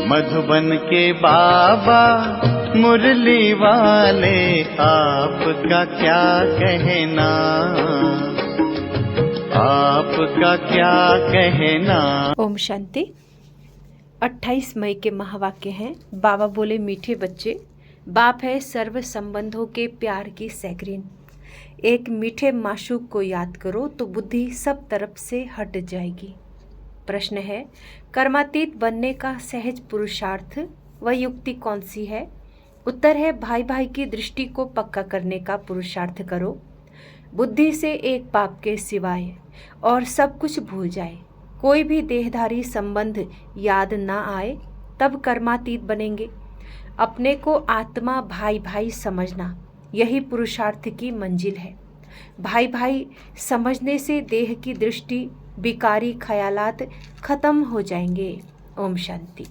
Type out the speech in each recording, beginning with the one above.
मधुबन के बाबा मुरली वाले, आपका क्या कहना, आपका क्या कहना। ओम शांति। 28 मई के महावाक्य हैं। बाबा बोले, मीठे बच्चे, बाप है सर्व संबंधों के प्यार की सैकरीन। एक मीठे माशूक को याद करो तो बुद्धि सब तरफ से हट जाएगी। प्रश्न है, कर्मातीत बनने का सहज पुरुषार्थ व युक्ति कौन सी है? उत्तर है, भाई भाई की दृष्टि को पक्का करने का पुरुषार्थ करो। बुद्धि से एक बाप के सिवाय और सब कुछ भूल जाए, कोई भी देहधारी संबंध याद ना आए, तब कर्मातीत बनेंगे। अपने को आत्मा भाई भाई समझना, यही पुरुषार्थ की मंजिल है। भाई भाई समझने से देह की दृष्टि, विकारी ख्यालात खत्म हो जाएंगे। ओम शांति।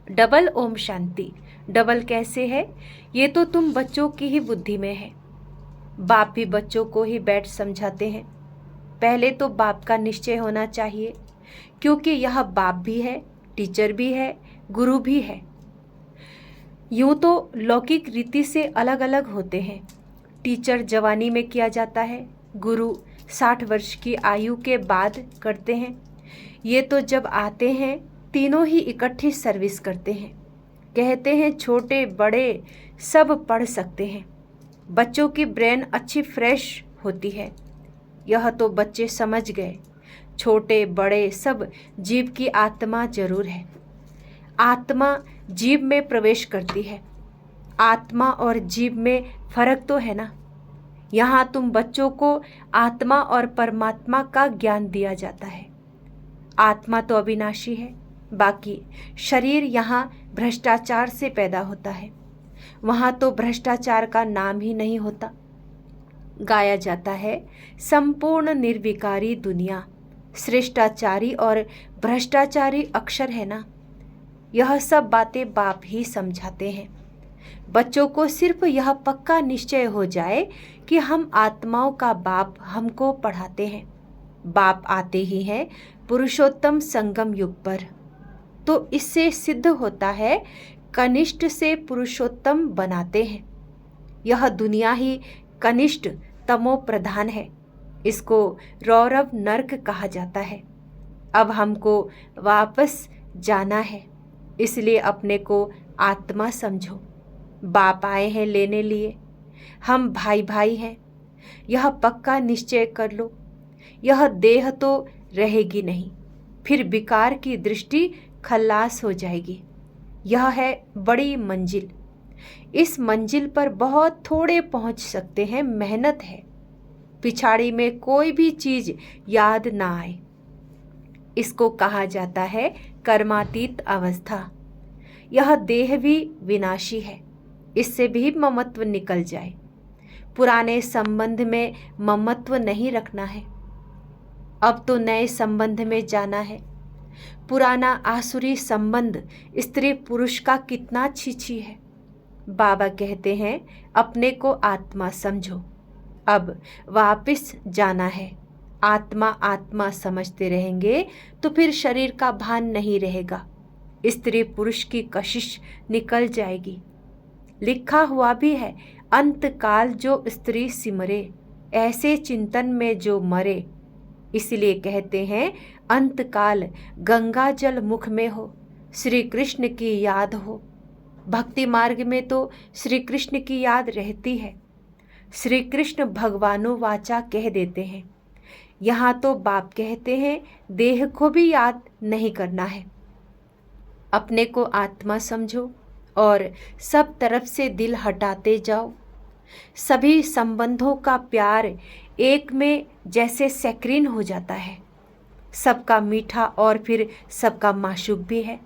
डबल ओम शांति। डबल कैसे है? ये तो तुम बच्चों की ही बुद्धि में है। बाप भी बच्चों को ही बैठ समझाते हैं। पहले तो बाप का निश्चय होना चाहिए, क्योंकि यह बाप भी है, टीचर भी है, गुरु भी है। यूं तो लौकिक रीति से अलग अलग होते हैं। टीचर जवानी में किया जाता है, गुरु 60 वर्ष की आयु के बाद करते हैं। ये तो जब आते हैं तीनों ही इकट्ठी सर्विस करते हैं। कहते हैं छोटे बड़े सब पढ़ सकते हैं। बच्चों की ब्रेन अच्छी फ्रेश होती है। यह तो बच्चे समझ गए, छोटे बड़े सब जीव की आत्मा जरूर है। आत्मा जीव में प्रवेश करती है। आत्मा और जीव में फर्क तो है ना। यहाँ तुम बच्चों को आत्मा और परमात्मा का ज्ञान दिया जाता है। आत्मा तो अविनाशी है, बाकी शरीर यहाँ भ्रष्टाचार से पैदा होता है। वहाँ तो भ्रष्टाचार का नाम ही नहीं होता। गाया जाता है, संपूर्ण निर्विकारी दुनिया श्रेष्ठाचारी और भ्रष्टाचारी अक्षर है ना। यह सब बातें बाप ही समझाते हैं। बच्चों को सिर्फ यह पक्का निश्चय हो जाए कि हम आत्माओं का बाप हमको पढ़ाते हैं। बाप आते ही हैं पुरुषोत्तम संगम युग पर, तो इससे सिद्ध होता है कनिष्ठ से पुरुषोत्तम बनाते हैं। यह दुनिया ही कनिष्ठ तमो प्रधान है। इसको रौरव नर्क कहा जाता है। अब हमको वापस जाना है, इसलिए अपने को आत्मा समझो। बाप आए हैं लेने लिए, हम भाई भाई हैं, यह पक्का निश्चय कर लो। यह देह तो रहेगी नहीं, फिर विकार की दृष्टि खल्लास हो जाएगी। यह है बड़ी मंजिल। इस मंजिल पर बहुत थोड़े पहुंच सकते हैं, मेहनत है। पिछाड़ी में कोई भी चीज याद ना आए, इसको कहा जाता है कर्मातीत अवस्था। यह देह भी विनाशी है, इससे भी ममत्व निकल जाए। पुराने संबंध में ममत्व नहीं रखना है। अब तो नए संबंध में जाना है। पुराना आसुरी संबंध स्त्री पुरुष का कितना छीछी है। बाबा कहते हैं, अपने को आत्मा समझो। अब वापस जाना है। आत्मा आत्मा समझते रहेंगे तो फिर शरीर का भान नहीं रहेगा। स्त्री पुरुष की कशिश निकल जाएगी। लिखा हुआ भी है, अंत काल जो स्त्री सिमरे, ऐसे चिंतन में जो मरे। इसलिए कहते हैं, अंत काल गंगा जल मुख में हो, श्री कृष्ण की याद हो। भक्ति मार्ग में तो श्री कृष्ण की याद रहती है। श्री कृष्ण भगवानो वाचा कह देते हैं। यहाँ तो बाप कहते हैं, देह को भी याद नहीं करना है। अपने को आत्मा समझो और सब तरफ से दिल हटाते जाओ। सभी संबंधों का प्यार एक में जैसे सैक्रीन हो जाता है। सबका मीठा और फिर सबका माशूक भी है।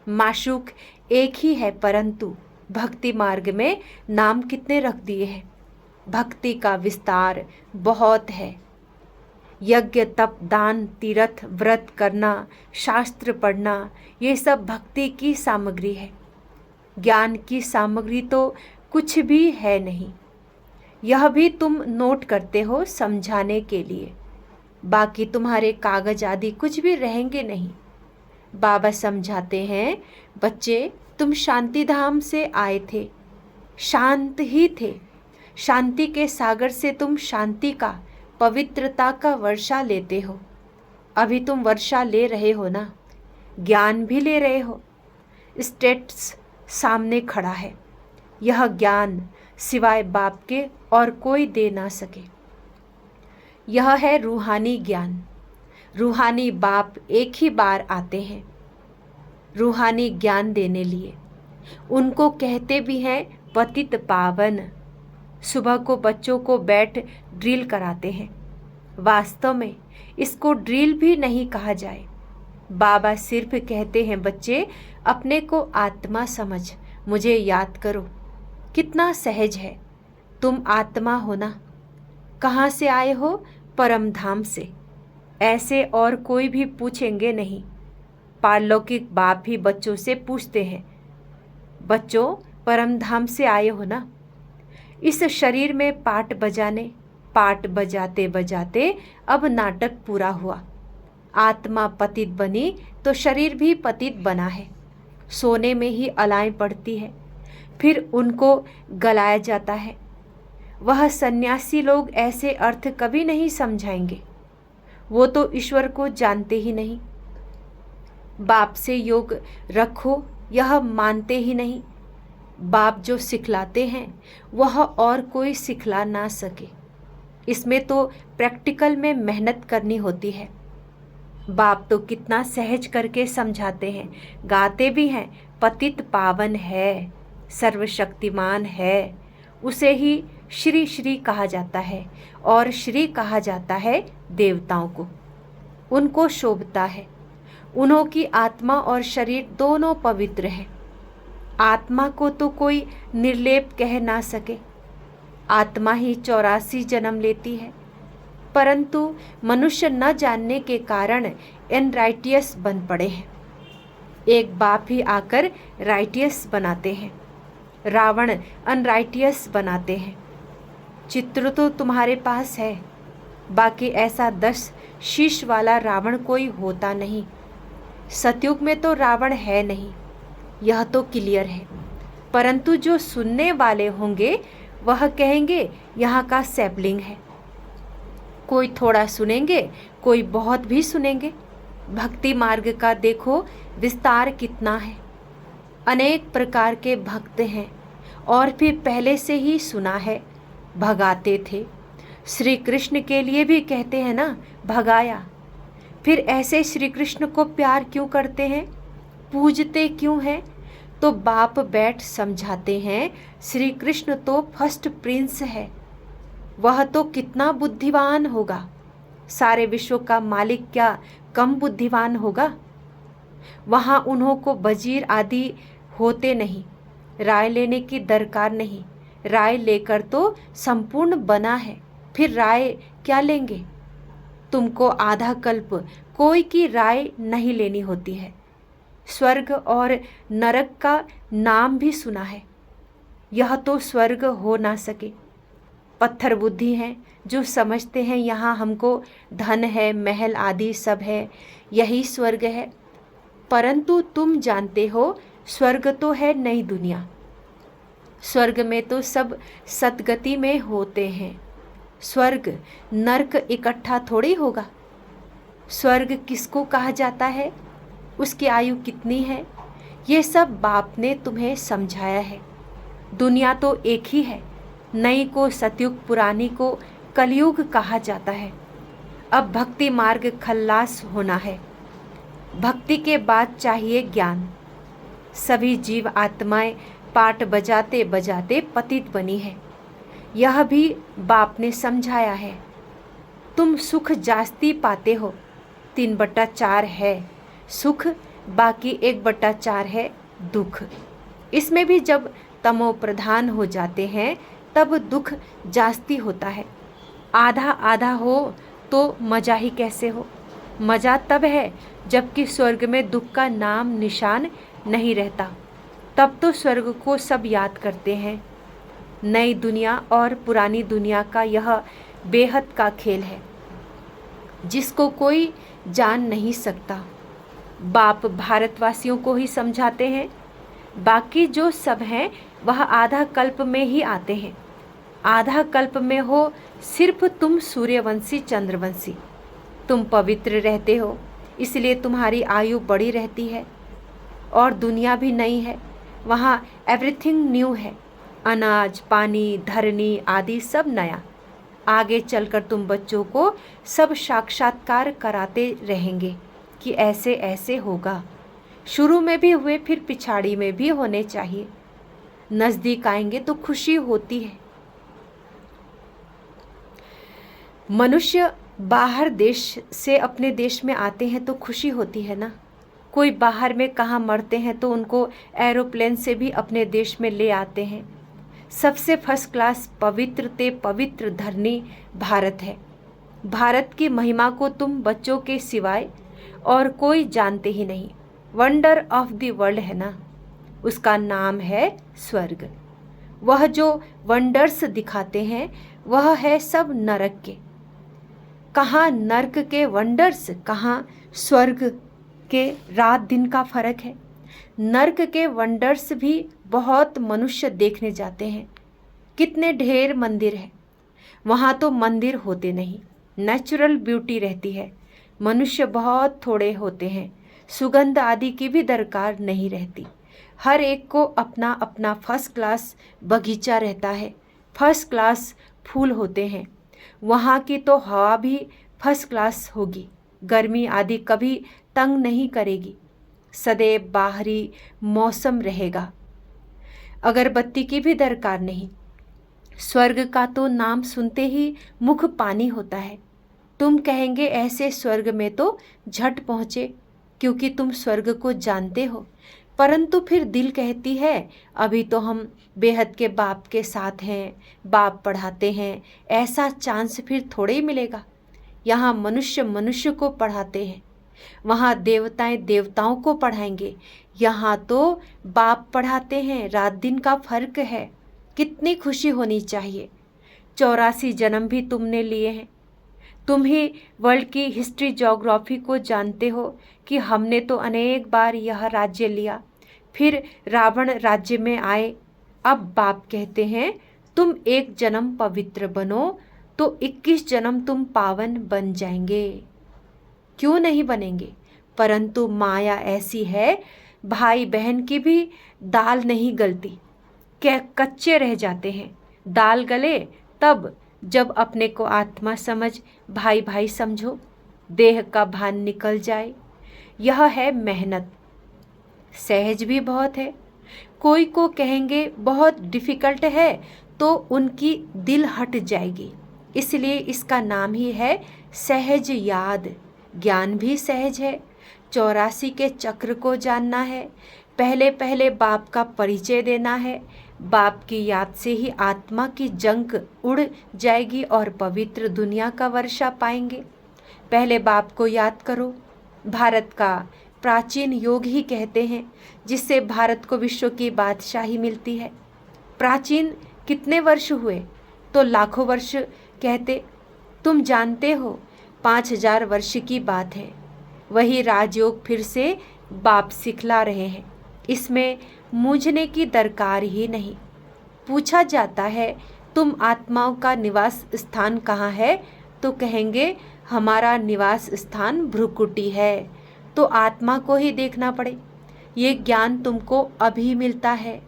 माशूक एक ही है, परंतु भक्ति मार्ग में नाम कितने रख दिए हैं। भक्ति का विस्तार बहुत है। यज्ञ तप दान तीर्थ व्रत करना, शास्त्र पढ़ना, ये सब भक्ति की सामग्री है। ज्ञान की सामग्री तो कुछ भी है नहीं। यह भी तुम नोट करते हो समझाने के लिए। बाकी तुम्हारे कागज आदि कुछ भी रहेंगे नहीं। बाबा समझाते हैं, बच्चे तुम शांति धाम से आए थे, शांत ही थे। शांति के सागर से तुम शांति का, पवित्रता का वर्षा लेते हो। अभी तुम वर्षा ले रहे हो ना, ज्ञान भी ले रहे हो। स्टेट्स सामने खड़ा है। यह ज्ञान सिवाय बाप के और कोई दे ना सके। यह है रूहानी ज्ञान। रूहानी बाप एक ही बार आते हैं रूहानी ज्ञान देने लिए। उनको कहते भी हैं पतित पावन। सुबह को बच्चों को बैठ ड्रिल कराते हैं। वास्तव में इसको ड्रिल भी नहीं कहा जाए। बाबा सिर्फ कहते हैं, बच्चे अपने को आत्मा समझ, मुझे याद करो। कितना सहज है। तुम आत्मा हो ना। कहाँ से आए हो? परम धाम से। ऐसे और कोई भी पूछेंगे नहीं। पारलौकिक बाप भी बच्चों से पूछते हैं, बच्चों परम धाम से आए हो ना। इस शरीर में पाठ बजाते बजाते अब नाटक पूरा हुआ। आत्मा पतित बनी तो शरीर भी पतित बना है। सोने में ही अलाएं पड़ती है, फिर उनको गलाया जाता है। वह सन्यासी लोग ऐसे अर्थ कभी नहीं समझाएंगे। वो तो ईश्वर को जानते ही नहीं। बाप से योग रखो यह मानते ही नहीं। बाप जो सिखलाते हैं वह और कोई सिखला ना सके। इसमें तो प्रैक्टिकल में मेहनत करनी होती है। बाप तो कितना सहज करके समझाते हैं, गाते भी हैं, पतित पावन है, सर्वशक्तिमान है। उसे ही श्री श्री कहा जाता है और श्री कहा जाता है देवताओं को। उनको शोभता है। उन्हों की आत्मा और शरीर दोनों पवित्र हैं। आत्मा को तो कोई निर्लेप कह ना सके। आत्मा ही 84 जन्म लेती है, परंतु मनुष्य न जानने के कारण अनराइटियस बन पड़े हैं। एक बाप ही आकर राइटियस बनाते हैं। रावण अनराइटियस बनाते हैं। चित्र तो तुम्हारे पास है, बाकी ऐसा 10 शीश वाला रावण कोई होता नहीं। सतयुग में तो रावण है नहीं, यह तो क्लियर है। परंतु जो सुनने वाले होंगे वह कहेंगे यहाँ का सैपलिंग है। कोई थोड़ा सुनेंगे, कोई बहुत भी सुनेंगे। भक्ति मार्ग का देखो विस्तार कितना है। अनेक प्रकार के भक्त हैं और फिर पहले से ही सुना है, भगाते थे। श्री कृष्ण के लिए भी कहते हैं ना, भगाया। फिर ऐसे श्री कृष्ण को प्यार क्यों करते हैं, पूजते क्यों हैं? तो बाप बैठ समझाते हैं, श्री कृष्ण तो फर्स्ट प्रिंस है। वह तो कितना बुद्धिमान होगा। सारे विश्व का मालिक क्या कम बुद्धिमान होगा? वहाँ उन्हों को वजीर आदि होते नहीं। राय लेने की दरकार नहीं। राय लेकर तो संपूर्ण बना है, फिर राय क्या लेंगे? तुमको आधा कल्प कोई की राय नहीं लेनी होती है। स्वर्ग और नरक का नाम भी सुना है, यह तो स्वर्ग हो ना सके। पत्थर बुद्धि हैं जो समझते हैं यहाँ हमको धन है, महल आदि सब है, यही स्वर्ग है। परंतु तुम जानते हो स्वर्ग तो है नई दुनिया। स्वर्ग में तो सब सतगति में होते हैं। स्वर्ग नरक इकट्ठा थोड़ी होगा। स्वर्ग किसको कहा जाता है, उसकी आयु कितनी है, ये सब बाप ने तुम्हें समझाया है। दुनिया तो एक ही है। नई को सतयुग, पुरानी को कलयुग कहा जाता है। अब भक्ति मार्ग खल्लास होना है। भक्ति के बाद चाहिए ज्ञान। सभी जीव आत्माएं पाठ बजाते बजाते पतित बनी है। यह भी बाप ने समझाया है। तुम सुख जास्ती पाते हो, 3/4 है सुख, बाकी 1/4 है दुख। इसमें भी जब तमो प्रधान हो जाते हैं तब दुख जास्ती होता है। आधा आधा हो तो मजा ही कैसे हो? मजा तब है जबकि स्वर्ग में दुख का नाम निशान नहीं रहता। तब तो स्वर्ग को सब याद करते हैं। नई दुनिया और पुरानी दुनिया का यह बेहद का खेल है जिसको कोई जान नहीं सकता। बाप भारतवासियों को ही समझाते हैं। बाकी जो सब हैं वह आधा कल्प में ही आते हैं। आधा कल्प में हो सिर्फ तुम सूर्यवंशी चंद्रवंशी। तुम पवित्र रहते हो, इसलिए तुम्हारी आयु बड़ी रहती है। और दुनिया भी नई है, वहाँ एवरीथिंग न्यू है। अनाज, पानी, धरनी आदि सब नया। आगे चलकर तुम बच्चों को सब साक्षात्कार कराते रहेंगे कि ऐसे ऐसे होगा। शुरू में भी हुए, फिर पिछाड़ी में भी होने चाहिए। नज़दीक आएंगे तो खुशी होती है। मनुष्य बाहर देश से अपने देश में आते हैं तो खुशी होती है ना। कोई बाहर में कहाँ मरते हैं तो उनको एरोप्लेन से भी अपने देश में ले आते हैं। सबसे फर्स्ट क्लास पवित्र ते पवित्र धरनी भारत है। भारत की महिमा को तुम बच्चों के सिवाय और कोई जानते ही नहीं। वंडर ऑफ द वर्ल्ड है ना, उसका नाम है स्वर्ग। वह जो वंडर्स दिखाते हैं वह है सब नरक के। कहाँ नरक के वंडर्स, कहाँ स्वर्ग के रात दिन का फर्क है। नरक के वंडर्स भी बहुत मनुष्य देखने जाते हैं। कितने ढेर मंदिर हैं, वहाँ तो मंदिर होते नहीं, नेचुरल ब्यूटी रहती है। मनुष्य बहुत थोड़े होते हैं, सुगंध आदि की भी दरकार नहीं रहती। हर एक को अपना अपना फर्स्ट क्लास बगीचा रहता है, फर्स्ट क्लास फूल होते हैं। वहाँ की तो हवा भी फर्स्ट क्लास होगी, गर्मी आदि कभी तंग नहीं करेगी। सदैव बाहरी मौसम रहेगा, अगरबत्ती की भी दरकार नहीं। स्वर्ग का तो नाम सुनते ही मुख पानी होता है। तुम कहेंगे ऐसे स्वर्ग में तो झट पहुँचे, क्योंकि तुम स्वर्ग को जानते हो। परंतु फिर दिल कहती है अभी तो हम बेहद के बाप के साथ हैं, बाप पढ़ाते हैं, ऐसा चांस फिर थोड़े ही मिलेगा। यहाँ मनुष्य मनुष्य को पढ़ाते हैं, वहाँ देवताएं देवताओं को पढ़ाएंगे। यहाँ तो बाप पढ़ाते हैं, रात दिन का फर्क है। कितनी खुशी होनी चाहिए। 84 जन्म भी तुमने लिए हैं। तुम ही वर्ल्ड की हिस्ट्री ज्योग्राफी को जानते हो कि हमने तो अनेक बार यह राज्य लिया, फिर रावण राज्य में आए। अब बाप कहते हैं तुम एक जन्म पवित्र बनो तो 21 जन्म तुम पावन बन जाएंगे। क्यों नहीं बनेंगे, परंतु माया ऐसी है, भाई बहन की भी दाल नहीं गलती, क्या कच्चे रह जाते हैं। दाल गले तब जब अपने को आत्मा समझ, भाई भाई समझो, देह का भान निकल जाए। यह है मेहनत, सहज भी बहुत है। कोई को कहेंगे बहुत डिफ़िकल्ट है तो उनकी दिल हट जाएगी, इसलिए इसका नाम ही है सहज याद। ज्ञान भी सहज है। 84 के चक्र को जानना है, पहले पहले बाप का परिचय देना है। बाप की याद से ही आत्मा की जंक उड़ जाएगी और पवित्र दुनिया का वर्षा पाएंगे। पहले बाप को याद करो। भारत का प्राचीन योग ही कहते हैं, जिससे भारत को विश्व की बादशाही मिलती है। प्राचीन कितने वर्ष हुए, तो लाखों वर्ष कहते। तुम जानते हो 5000 वर्ष की बात है। वही राजयोग फिर से बाप सिखला रहे हैं। इसमें मूझने की दरकार ही नहीं। पूछा जाता है तुम आत्माओं का निवास स्थान कहाँ है, तो कहेंगे हमारा निवास स्थान भ्रुकुटी है। तो आत्मा को ही देखना पड़े। ये ज्ञान तुमको अभी मिलता है,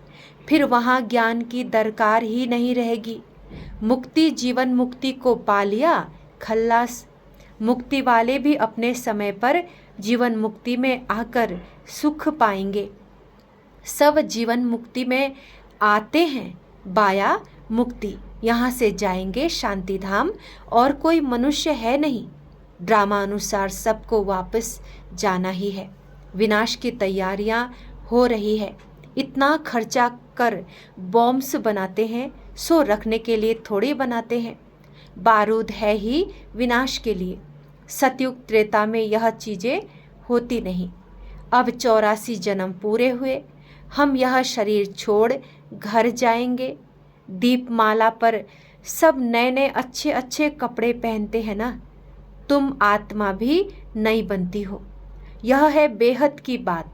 फिर वहाँ ज्ञान की दरकार ही नहीं रहेगी। मुक्ति जीवन मुक्ति को पा लिया, खल्लास। मुक्ति वाले भी अपने समय पर जीवन मुक्ति में आकर सुख पाएंगे। सब जीवन मुक्ति में आते हैं, बाया मुक्ति, यहाँ से जाएंगे शांति धाम। और कोई मनुष्य है नहीं, ड्रामा अनुसार सबको वापस जाना ही है। विनाश की तैयारियां हो रही है। इतना खर्चा कर बॉम्ब्स बनाते हैं, सो रखने के लिए थोड़ी बनाते हैं। बारूद है ही विनाश के लिए। सतयुग त्रेता में यह चीज़ें होती नहीं। अब 84 जन्म पूरे हुए, हम यह शरीर छोड़ घर जाएंगे। दीपमाला पर सब नए नए अच्छे अच्छे कपड़े पहनते हैं ना। तुम आत्मा भी नई बनती हो। यह है बेहद की बात।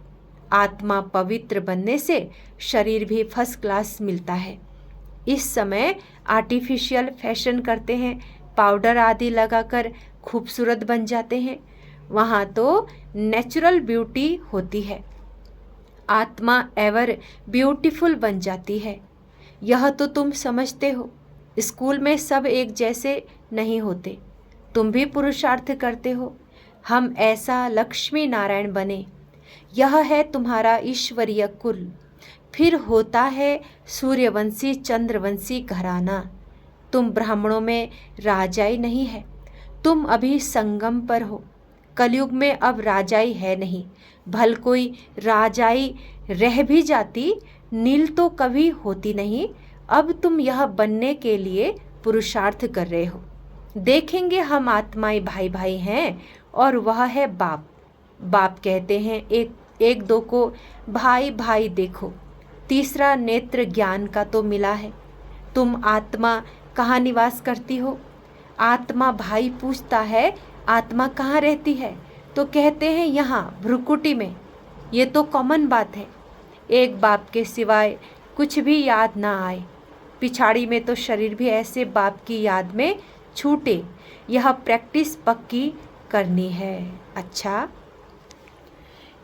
आत्मा पवित्र बनने से शरीर भी फर्स्ट क्लास मिलता है। इस समय आर्टिफिशियल फैशन करते हैं, पाउडर आदि लगाकर खूबसूरत बन जाते हैं। वहाँ तो नेचुरल ब्यूटी होती है, आत्मा एवर ब्यूटीफुल बन जाती है। यह तो तुम समझते हो। स्कूल में सब एक जैसे नहीं होते, तुम भी पुरुषार्थ करते हो। हम ऐसा लक्ष्मी नारायण बने, यह है तुम्हारा ईश्वरीय कुल। फिर होता है सूर्यवंशी चंद्रवंशी घराना। तुम ब्राह्मणों में राजाई नहीं है, तुम अभी संगम पर हो। कलयुग में अब राजाई है नहीं, भल कोई राजाई रह भी जाती नील तो कभी होती नहीं। अब तुम यह बनने के लिए पुरुषार्थ कर रहे हो। देखेंगे हम आत्माएं भाई भाई हैं और वह है बाप। बाप कहते हैं एक दो को भाई भाई देखो। तीसरा नेत्र ज्ञान का तो मिला है। तुम आत्मा कहाँ निवास करती हो? आत्मा भाई पूछता है आत्मा कहाँ रहती है, तो कहते हैं यहाँ भ्रुकुटी में। ये तो कॉमन बात है। एक बाप के सिवाय कुछ भी याद ना आए, पिछाड़ी में तो शरीर भी ऐसे बाप की याद में छूटे। यह प्रैक्टिस पक्की करनी है। अच्छा,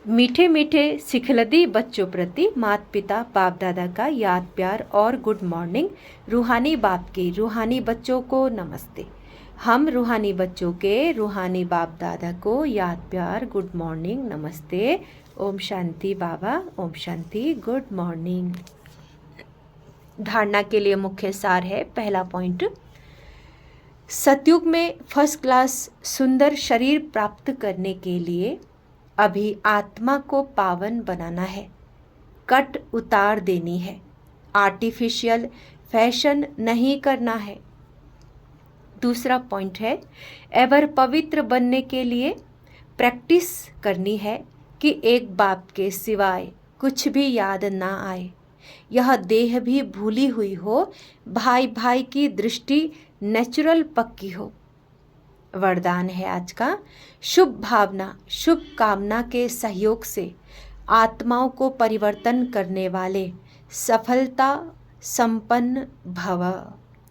मीठे मीठे सिखलदी बच्चों प्रति माता पिता बाप दादा का याद प्यार और गुड मॉर्निंग। रूहानी बाप के रूहानी बच्चों को नमस्ते। हम रूहानी बच्चों के रूहानी बाप दादा को याद प्यार गुड मॉर्निंग नमस्ते। ओम शांति बाबा, ओम शांति, गुड मॉर्निंग। धारणा के लिए मुख्य सार है। पहला पॉइंट, सतयुग में फर्स्ट क्लास सुंदर शरीर प्राप्त करने के लिए अभी आत्मा को पावन बनाना है, कट उतार देनी है, आर्टिफिशियल फैशन नहीं करना है। दूसरा पॉइंट है, एवर पवित्र बनने के लिए प्रैक्टिस करनी है कि एक बाप के सिवाय कुछ भी याद ना आए, यह देह भी भूली हुई हो, भाई भाई की दृष्टि नेचुरल पक्की हो। वरदान है आज का, शुभ भावना शुभ कामना के सहयोग से आत्माओं को परिवर्तन करने वाले सफलता संपन्न भव।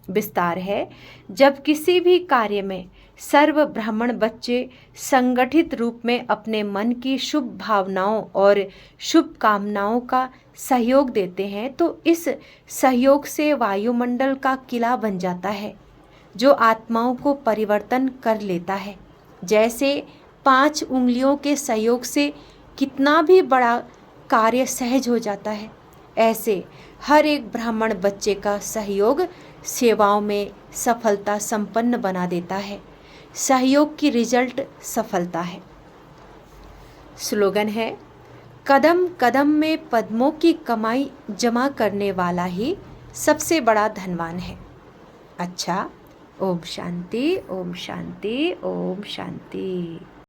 विस्तार है, जब किसी भी कार्य में सर्व ब्राह्मण बच्चे संगठित रूप में अपने मन की शुभ भावनाओं और शुभ कामनाओं का सहयोग देते हैं तो इस सहयोग से वायुमंडल का किला बन जाता है जो आत्माओं को परिवर्तन कर लेता है। जैसे 5 उंगलियों के सहयोग से कितना भी बड़ा कार्य सहज हो जाता है, ऐसे हर एक ब्राह्मण बच्चे का सहयोग सेवाओं में सफलता संपन्न बना देता है। सहयोग की रिजल्ट सफलता है। स्लोगन है, कदम कदम में पद्मों की कमाई जमा करने वाला ही सबसे बड़ा धनवान है। अच्छा, ओम शांति, ओम शांति, ओम शांति।